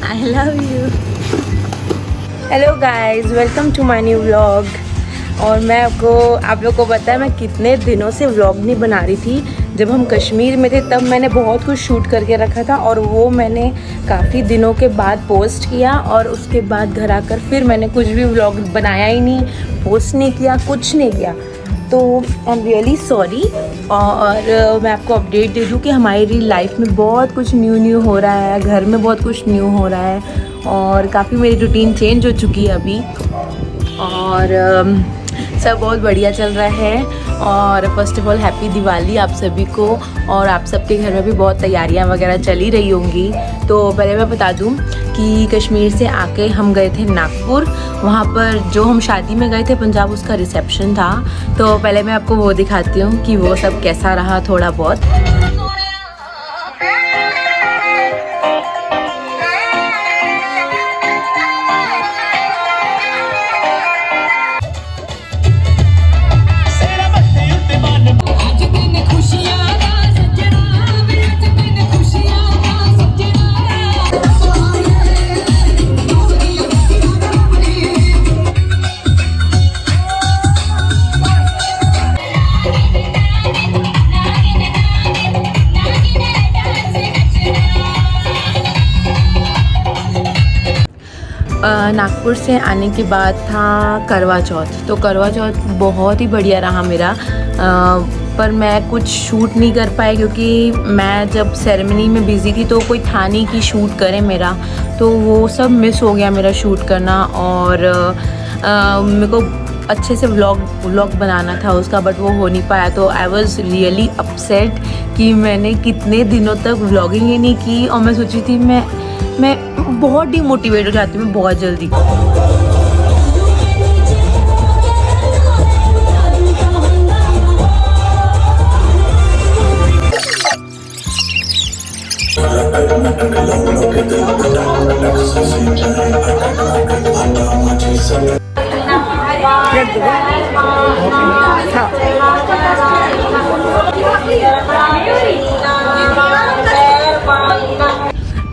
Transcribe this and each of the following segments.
I love you. Hello guys, welcome to my new vlog. और मैं आप लोग को पता है मैं कितने दिनों से व्लॉग नहीं बना रही थी। जब हम कश्मीर में थे तब मैंने बहुत कुछ शूट करके रखा था और वो मैंने काफ़ी दिनों के बाद पोस्ट किया, और उसके बाद घर आकर फिर मैंने कुछ भी व्लॉग बनाया ही नहीं, पोस्ट नहीं किया, कुछ नहीं किया। तो आई एम रियली सॉरी। और मैं आपको अपडेट दे दूँ कि हमारी लाइफ में बहुत कुछ न्यू हो रहा है, घर में बहुत कुछ न्यू हो रहा है और काफ़ी मेरी रूटीन चेंज हो चुकी है अभी, और सब बहुत बढ़िया चल रहा है। और first of all happy Diwali आप सभी को, और आप सबके घर में भी बहुत तैयारियां वगैरह चली रही होंगी। तो पहले मैं बता दूं कि कश्मीर से आके हम गए थे नागपुर, वहाँ पर जो हम शादी में गए थे पंजाब, उसका रिसेप्शन था। तो पहले मैं आपको वो दिखाती हूँ कि वो सब कैसा रहा थोड़ा बहुत। नागपुर से आने के बाद था करवा चौथ। तो करवा चौथ बहुत ही बढ़िया रहा मेरा, पर मैं कुछ शूट नहीं कर पाई क्योंकि मैं जब सेरेमनी में बिज़ी थी तो कोई था नहीं कि शूट करे मेरा, तो वो सब मिस हो गया मेरा शूट करना। और मेरे को अच्छे से व्लॉग बनाना था उसका, बट वो हो नहीं पाया। तो आई वॉज़ रियली अपसेट कि मैंने कितने दिनों तक व्लॉगिंग ही नहीं की, और मैं सोची थी मैं बहुत डिमोटिवेट हो जाती हूँ बहुत जल्दी।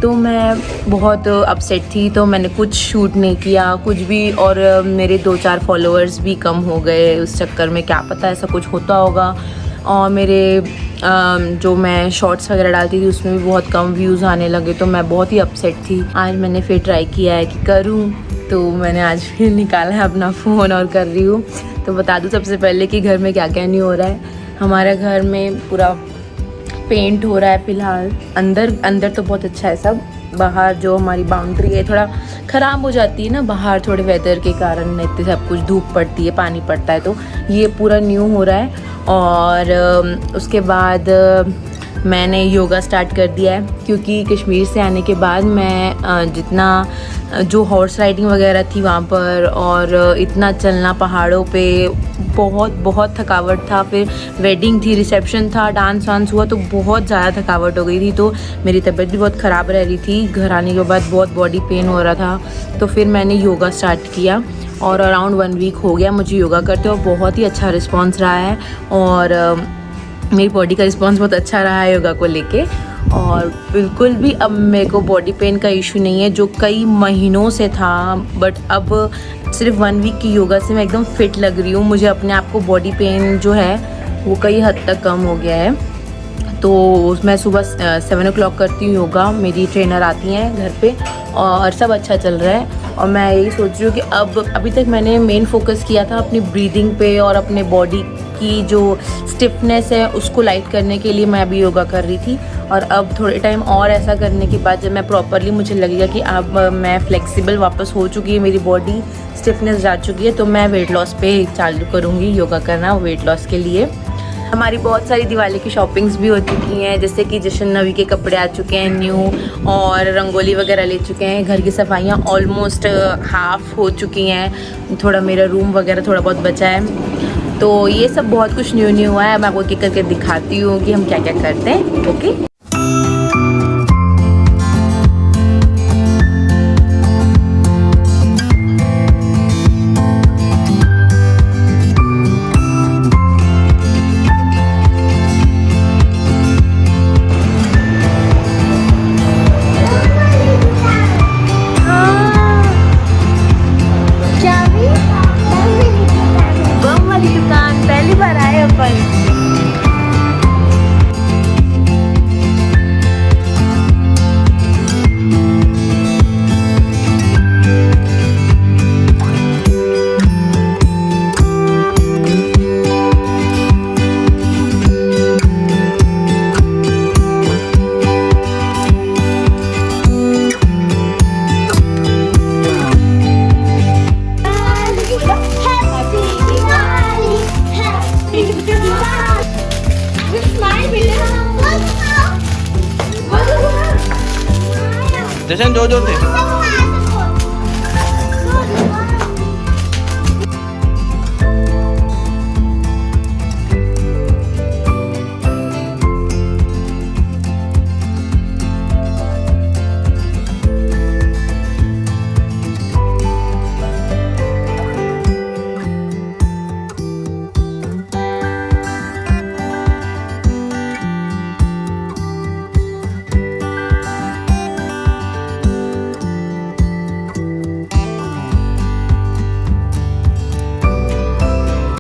तो मैं बहुत अपसेट थी, तो मैंने कुछ शूट नहीं किया कुछ भी, और मेरे 2-4 फॉलोअर्स भी कम हो गए उस चक्कर में। क्या पता ऐसा कुछ होता होगा। और मेरे जो मैं शॉर्ट्स वगैरह डालती थी उसमें भी बहुत कम व्यूज़ आने लगे, तो मैं बहुत ही अपसेट थी। आज मैंने फिर ट्राई किया है कि करूं, तो मैंने आज फिर निकाला है अपना फ़ोन और कर रही हूँ। तो बता दूँ सबसे पहले कि घर में क्या क्या नहीं हो रहा है। हमारे घर में पूरा पेंट हो रहा है फ़िलहाल। अंदर तो बहुत अच्छा है सब। बाहर जो हमारी बाउंड्री है थोड़ा ख़राब हो जाती है ना, बाहर थोड़े वेदर के कारण इतने सब कुछ धूप पड़ती है, पानी पड़ता है, तो ये पूरा न्यू हो रहा है। और उसके बाद मैंने योगा स्टार्ट कर दिया है, क्योंकि कश्मीर से आने के बाद मैं जितना जो हॉर्स राइडिंग वगैरह थी वहाँ पर, और इतना चलना पहाड़ों पे, बहुत थकावट था। फिर वेडिंग थी, रिसेप्शन था, डांस वांस हुआ, तो बहुत ज़्यादा थकावट हो गई थी। तो मेरी तबीयत भी बहुत ख़राब रह रही थी। घर आने के बाद बहुत बॉडी पेन हो रहा था, तो फिर मैंने योगा स्टार्ट किया, और अराउंड 1 वीक हो गया मुझे योगा करते, और बहुत ही अच्छा रिस्पॉन्स रहा है। और मेरी बॉडी का रिस्पॉन्स बहुत अच्छा रहा है योगा को लेके, और बिल्कुल भी अब मेरे को बॉडी पेन का इशू नहीं है, जो कई महीनों से था। बट अब सिर्फ 1 वीक की योगा से मैं एकदम फिट लग रही हूँ। मुझे अपने आप को बॉडी पेन जो है वो कई हद तक कम हो गया है। तो मैं सुबह 7 o'clock करती हूँ योगा, मेरी ट्रेनर आती हैं घर पे, और सब अच्छा चल रहा है। और मैं यही सोच रही हूँ कि अभी तक मैंने मेन फोकस किया था अपनी ब्रीदिंग पे, और अपने बॉडी की जो स्टिफनेस है उसको लाइट करने के लिए मैं अभी योगा कर रही थी। और अब थोड़े टाइम और ऐसा करने के बाद जब मैं प्रॉपरली, मुझे लगेगा कि अब मैं फ्लेक्सिबल वापस हो चुकी है, मेरी बॉडी स्टिफनेस जा चुकी है, तो मैं वेट लॉस पे चालू करूँगी योगा करना वेट लॉस के लिए। हमारी बहुत सारी दिवाली की शॉपिंग्स भी हो चुकी हैं, जैसे कि जश्न नवी के कपड़े आ चुके हैं न्यू, और रंगोली वगैरह ले चुके हैं। घर की सफाइयाँ ऑलमोस्ट हाफ हो चुकी हैं, थोड़ा मेरा रूम वगैरह थोड़ा बहुत बचा है। तो ये सब बहुत कुछ न्यू हुआ है। मैं आपको एक करके दिखाती हूँ कि हम क्या क्या करते हैं। ओके। जशन जोर जोर से